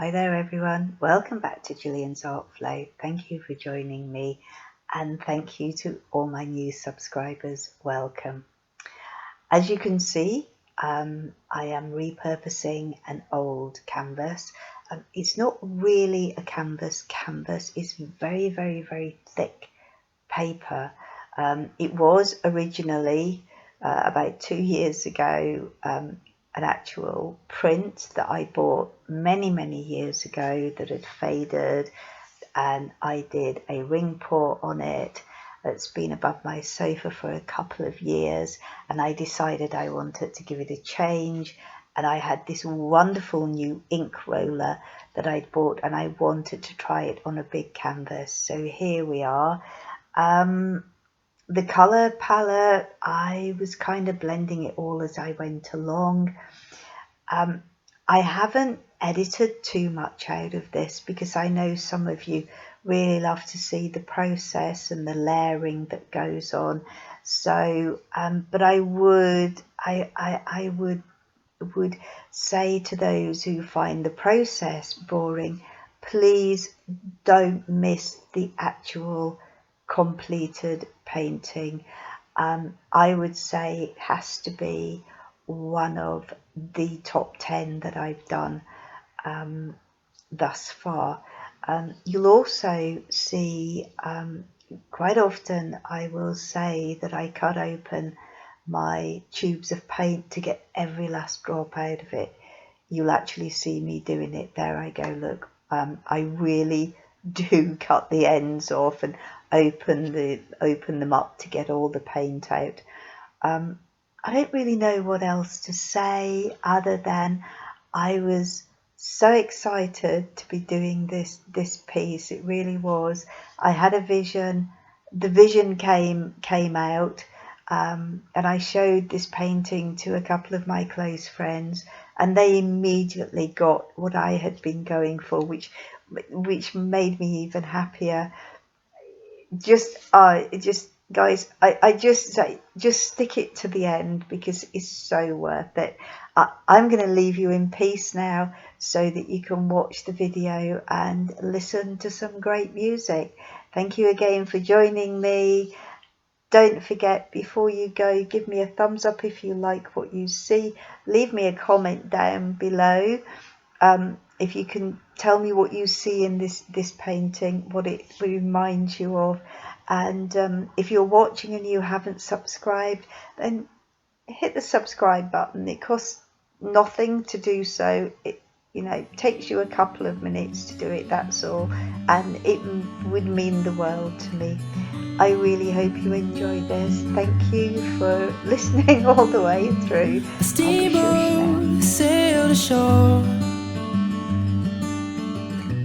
Hi there everyone, welcome back to Gillian's Art Flow. Thank you for joining me and thank you to all my new subscribers, welcome. As you can see, I am repurposing an old canvas. It's not really a canvas, it's very thick paper. It was originally, about 2 years ago, an actual print that I bought many years ago that had faded, and I did a ring pour on it. It's been above my sofa for a couple of years, and I decided I wanted to give it a change, and I had this wonderful new ink roller that I'd bought and I wanted to try it on a big canvas. So here we are. The colour palette, I was kind of blending it all as I went along. I haven't edited too much out of this because I know some of you really love to see the process and the layering that goes on. So, but I would say to those who find the process boring, please don't miss the actual completed painting. I would say it has to be one of the top 10 that I've done thus far. You'll also see quite often I will say that I cut open my tubes of paint to get every last drop out of it. You'll actually see me doing it. There I go, look. I really do cut the ends off and open them up to get all the paint out. I don't really know what else to say other than I was so excited to be doing this piece. It really was. I had a vision. The vision came out, and I showed this painting to a couple of my close friends, and they immediately got what I had been going for, which made me even happier. Guys, I just say, just stick it to the end because it's so worth it. I'm going to leave you in peace now so that you can watch the video and listen to some great music. Thank you again for joining me. Don't forget, before you go, give me a thumbs up if you like what you see. Leave me a comment down below. If you can tell me what you see in this painting, what it reminds you of. And if you're watching and you haven't subscribed, then hit the subscribe button. It costs nothing to do so. It takes you a couple of minutes to do it, that's all, and it would mean the world to me. I really hope you enjoyed this. Thank you for listening all the way through. A steamboat sailed ashore.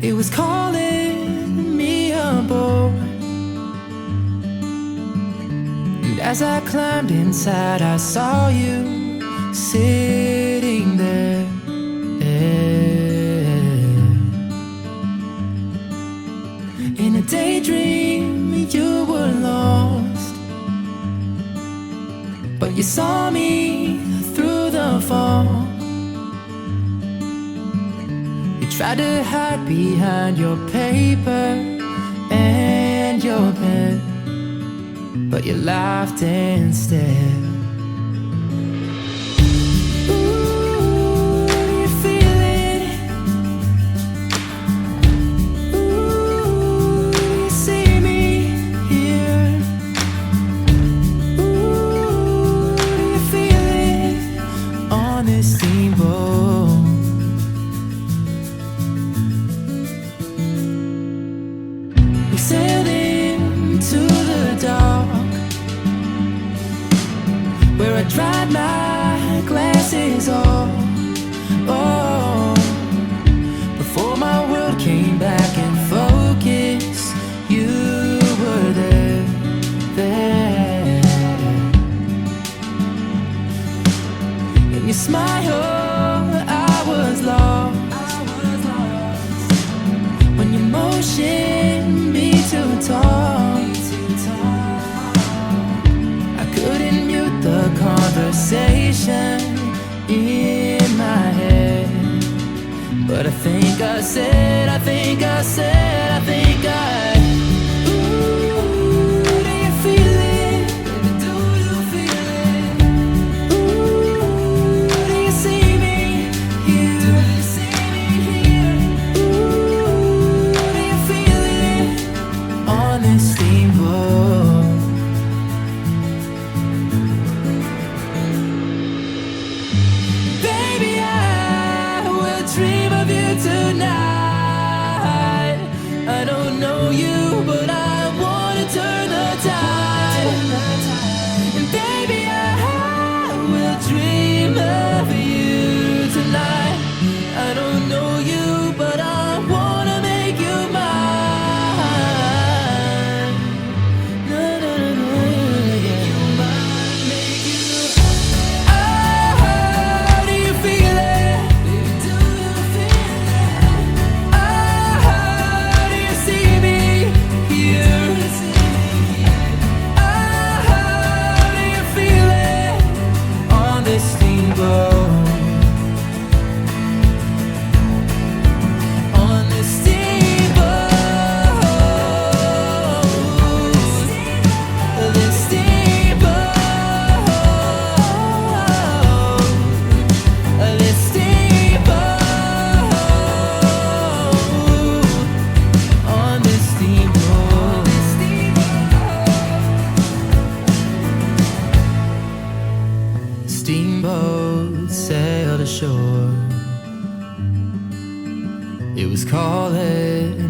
It was calling me aboard, and as I climbed inside, I saw you sitting there. In a daydream, you were lost, but you saw me through the fog. You tried to hide behind your paper and your pen, but you laughed instead. We sailed into the dark, where I dried my glasses off. Oh, before my world came back in focus, you were there. In your smile, I was lost. When you motioned me to talk, I couldn't mute the conversation in my head. But I think I said, I think I said, I think I. Ooh, do you feel it? Baby, do you feel it? Ooh, do you see me here? Do you see me here? Ooh, do you feel it? On this steamboat. Baby, I will dream of you tonight. I don't know you, but I wanna turn the tide. And baby, I will dream of you tonight. I don't know you, but I wanna make you mine. No, no, no, no, make you mine, make you. Oh, do you feel it? Do you feel it? Oh, do you see me here? Oh, do you feel it? On this steamboat. On this steamboat. This steamboat. This steamboat. On this steamboat. Steamboat sailed ashore. It was calling